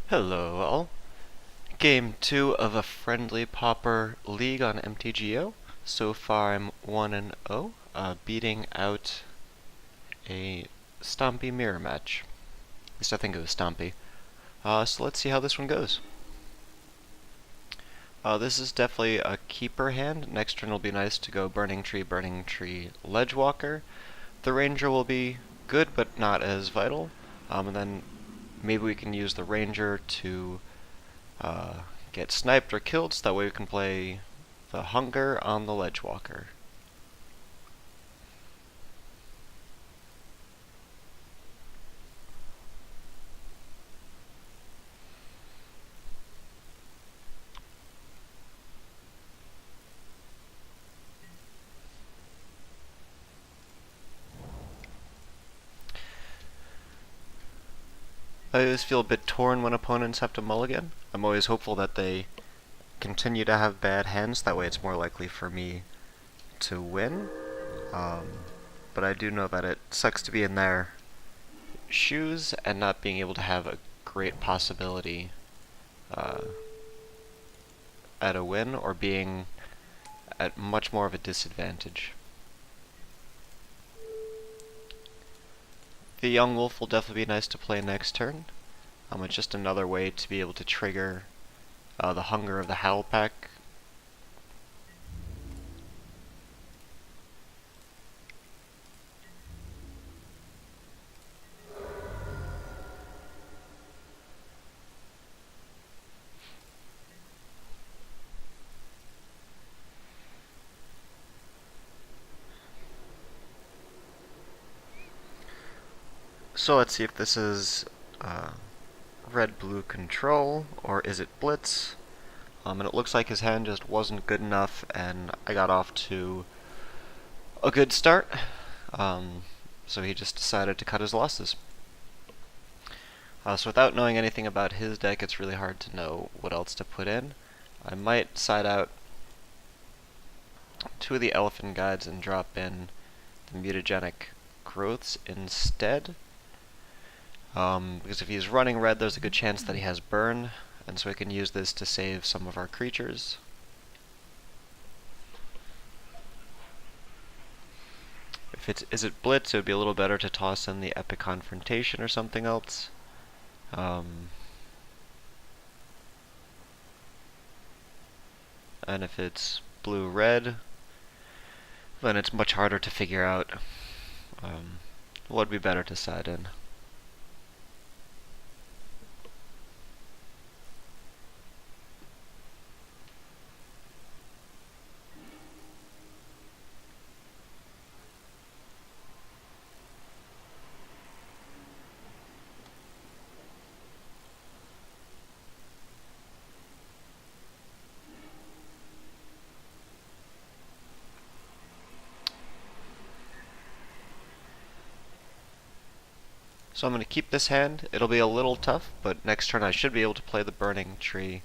Hello all. Game 2 of a friendly Pauper league on MTGO. So far I'm 1-0, beating out a Stompy mirror match. At least I think it was Stompy. So let's see how this one goes. This is definitely a keeper hand. Next turn will be nice to go Burning Tree, Ledgewalker. The Ranger will be good but not as vital. And then maybe we can use the Ranger to get sniped or killed, so that way we can play the Hunger on the Ledgewalker. I always feel a bit torn when opponents have to mulligan. I'm always hopeful that they continue to have bad hands, that way it's more likely for me to win. But I do know that it sucks to be in their shoes and not being able to have a great possibility at a win, or being at much more of a disadvantage. The Young Wolf will definitely be nice to play next turn. It's just another way to be able to trigger the Hunger of the Howl Pack. So let's see if this is red-blue control, or is it blitz? And it looks like his hand just wasn't good enough, and I got off to a good start. So he just decided to cut his losses. So without knowing anything about his deck, it's really hard to know what else to put in. I might side out two of the Elephant Guides and drop in the Mutagenic Growths instead. Because if he's running red, there's a good chance that he has burn, and so we can use this to save some of our creatures. If is it blitz, it would be a little better to toss in the Epic Confrontation or something else. And if it's blue-red, then it's much harder to figure out what would be better to side in. So I'm going to keep this hand. It'll be a little tough, but next turn I should be able to play the Burning Tree.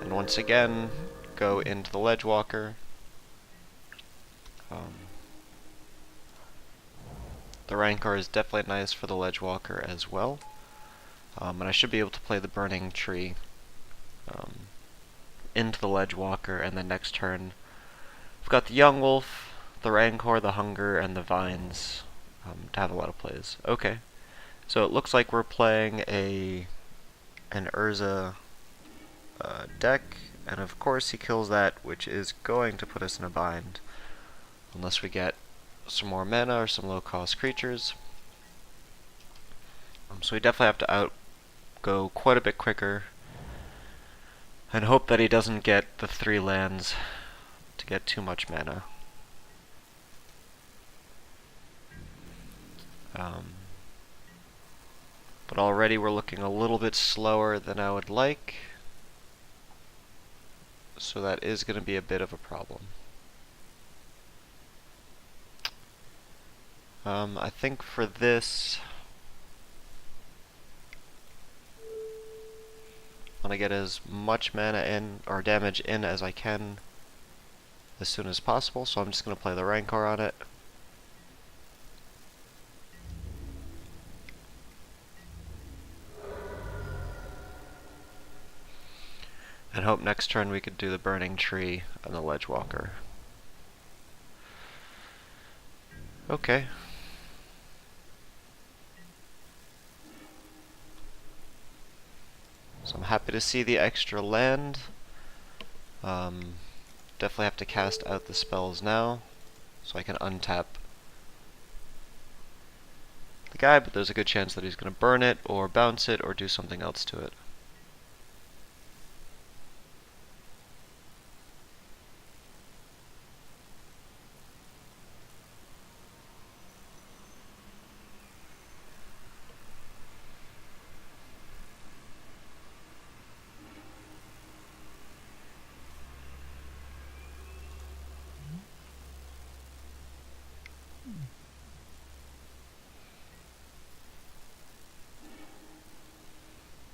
And once again, go into the Ledgewalker. The Rancor is definitely nice for the Ledgewalker as well. And I should be able to play the Burning Tree into the Ledgewalker, and then next turn I've got the Young Wolf, the Rancor, the Hunger, and the Vines to have a lot of plays. Okay. So it looks like we're playing an Urza deck, and of course he kills that, which is going to put us in a bind, unless we get some more mana or some low-cost creatures. So we definitely have to go quite a bit quicker, and hope that he doesn't get the 3 lands to get too much mana. But already we're looking a little bit slower than I would like, so that is going to be a bit of a problem. I think for this, I want to get as much mana in, or damage in, as I can as soon as possible, so I'm just going to play the Rancor on it. And hope next turn we could do the Burning Tree and the Ledge Walker. Okay. So I'm happy to see the extra land. Definitely have to cast out the spells now, so I can untap the guy, but there's a good chance that he's going to burn it, or bounce it, or do something else to it.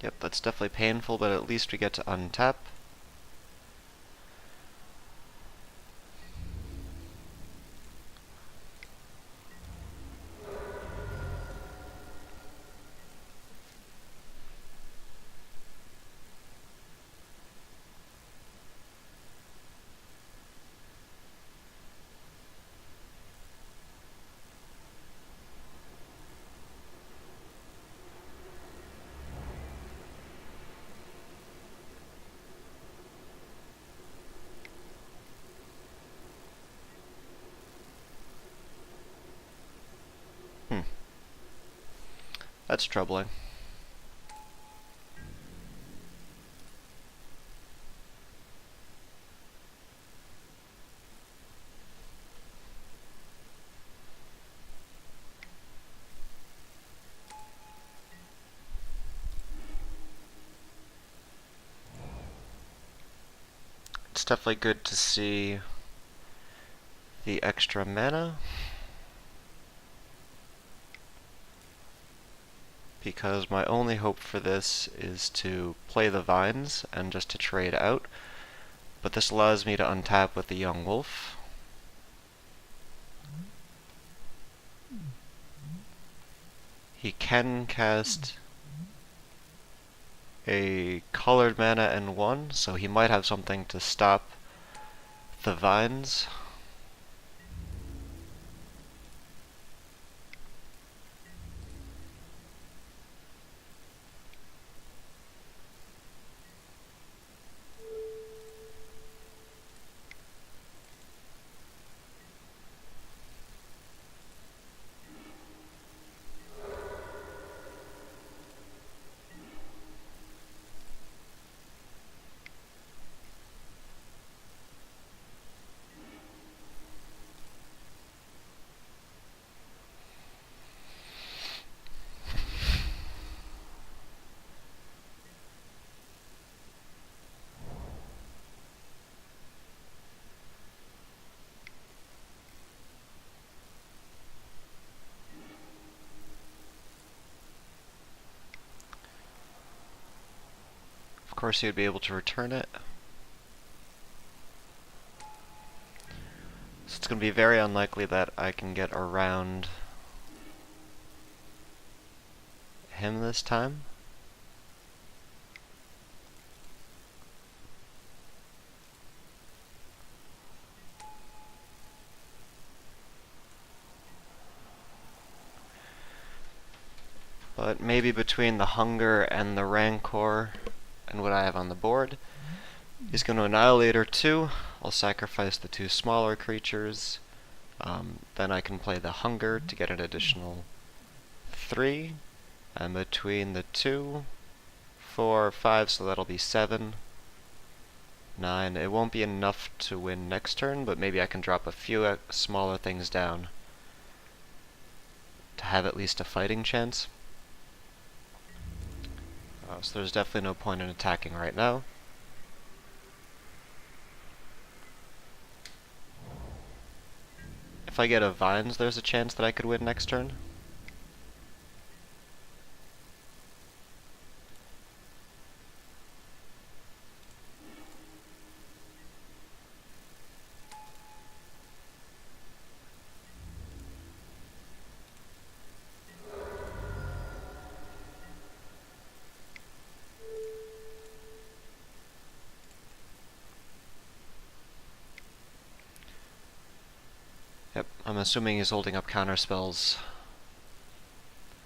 Yep, that's definitely painful, but at least we get to untap. That's troubling. It's definitely good to see the extra mana, because my only hope for this is to play the vines and just to trade out, but this allows me to untap with the Young Wolf. He can cast a colored mana and 1, so he might have something to stop the vines. Of course he would be able to return it. So it's going to be very unlikely that I can get around him this time. But maybe between the Hunger and the Rancor and what I have on the board, he's going to Annihilator 2. I'll sacrifice the 2 smaller creatures. Then I can play the Hunger to get an additional 3. And between the 2, 4, 5, so that'll be 7, 9. It won't be enough to win next turn, but maybe I can drop a few smaller things down to have at least a fighting chance. So there's definitely no point in attacking right now. If I get a Vines, there's a chance that I could win next turn. assuming he's holding up counter spells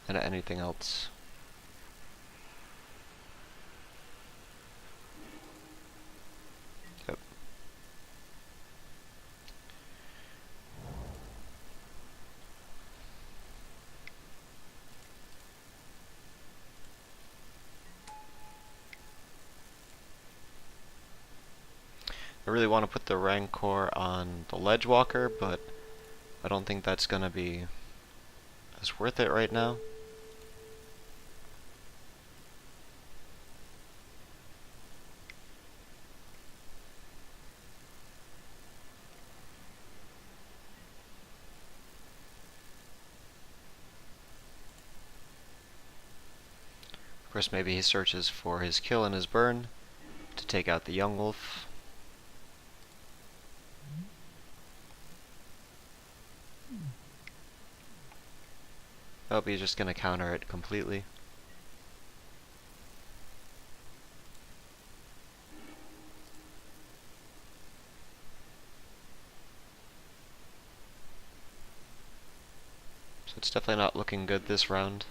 and anything else. Yep. I really want to put the Rancor on the Ledgewalker, but I don't think that's gonna be as worth it right now. Of course, maybe he searches for his kill and his burn to take out the young wolf. Oh, he's just gonna counter it completely. So it's definitely not looking good this round.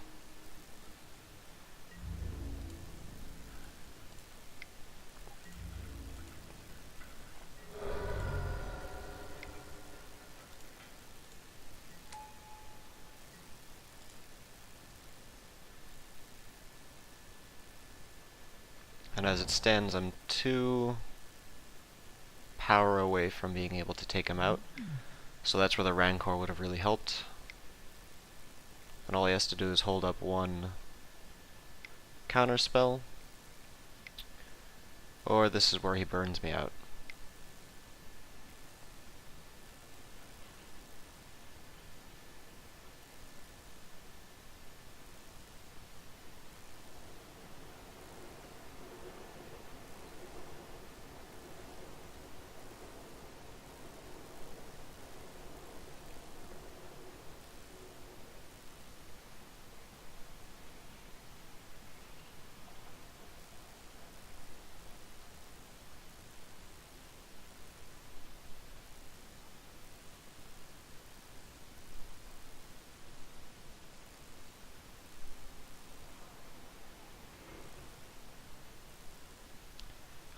And as it stands, I'm 2 power away from being able to take him out. So that's where the Rancor would have really helped. And all he has to do is hold up 1 counter spell, or this is where he burns me out.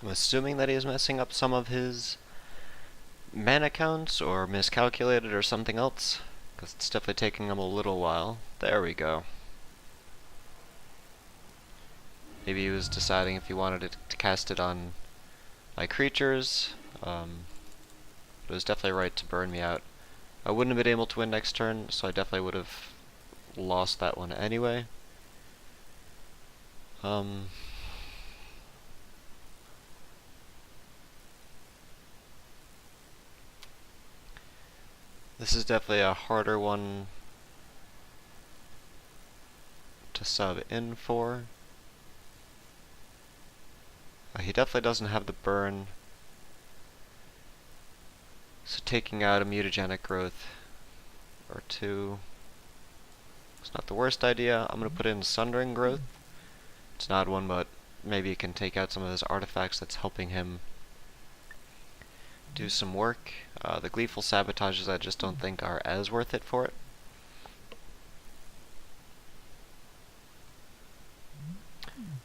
I'm assuming that he is messing up some of his mana counts, or miscalculated, or something else, because it's definitely taking him a little while. There we go. Maybe he was deciding if he wanted to cast it on my creatures. It was definitely right to burn me out. I wouldn't have been able to win next turn, so I definitely would have lost that one anyway. This is definitely a harder one to sub in for. He definitely doesn't have the burn, so taking out a mutagenic growth or 2 is not the worst idea. I'm going to put in Sundering Growth. It's an odd one, but maybe it can take out some of his artifacts that's helping him do some work. The Gleeful Sabotages I just don't think are as worth it for it.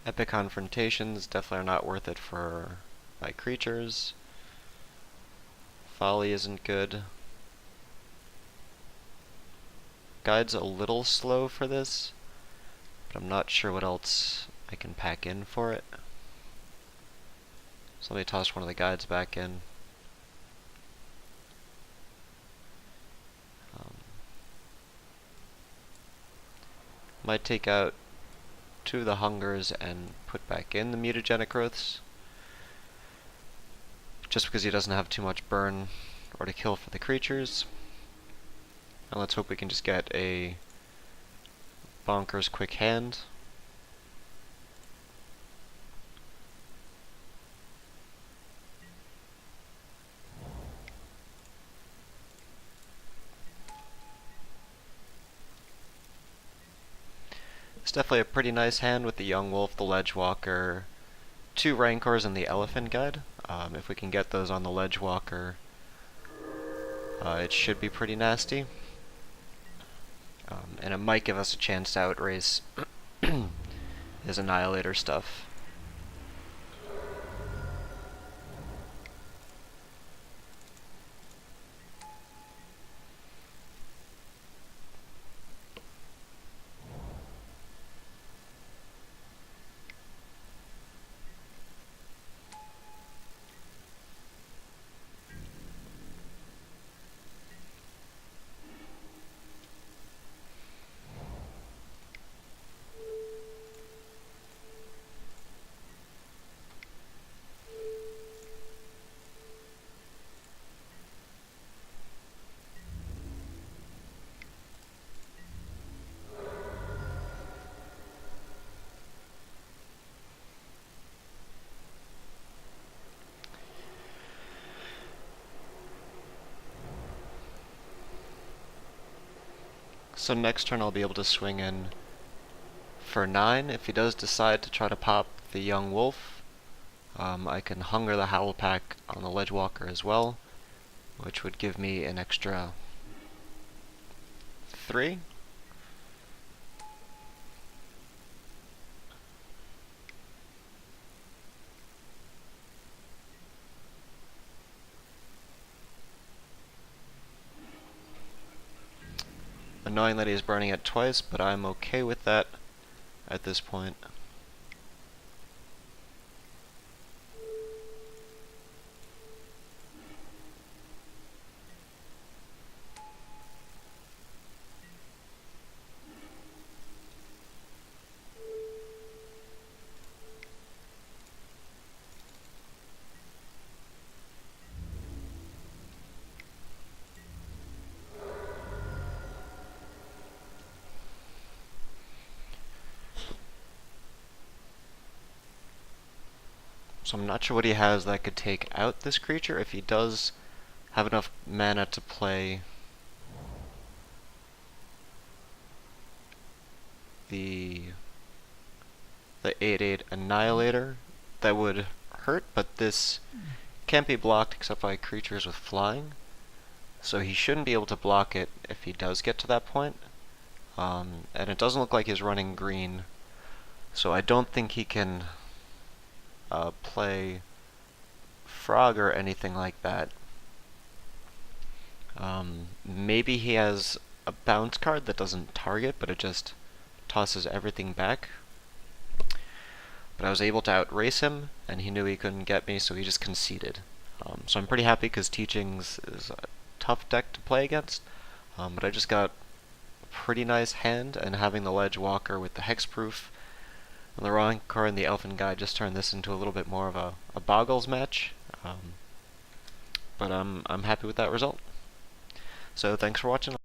Epic Confrontations definitely are not worth it for my creatures. Folly isn't good. Guide's a little slow for this, but I'm not sure what else I can pack in for it. So let me toss one of the guides back in. Might take out 2 of the hungers and put back in the mutagenic growths, just because he doesn't have too much burn or to kill for the creatures. And let's hope we can just get a bonkers quick hand. It's definitely a pretty nice hand with the Young Wolf, the Ledgewalker, 2 Rancors, and the Elephant Guide. If we can get those on the Ledgewalker, It should be pretty nasty. And it might give us a chance to outrace his Annihilator stuff. So next turn I'll be able to swing in for 9. If he does decide to try to pop the Young Wolf, I can Hunger the Howl Pack on the Ledgewalker as well, which would give me an extra 3. Annoying that he's burning it twice, but I'm okay with that at this point. So I'm not sure what he has that could take out this creature. If he does have enough mana to play the 8/8 Annihilator, that would hurt, but this can't be blocked except by creatures with flying. So he shouldn't be able to block it if he does get to that point. And it doesn't look like he's running green, so I don't think he can play Frog or anything like that. Maybe he has a bounce card that doesn't target, but it just tosses everything back. But I was able to outrace him, and he knew he couldn't get me, so he just conceded. So I'm pretty happy because Teachings is a tough deck to play against, but I just got a pretty nice hand, and having the Ledge Walker with the Hexproof and the Rancor and the Elfin Guide just turned this into a little bit more of a Boggles match. But I'm happy with that result. So thanks for watching.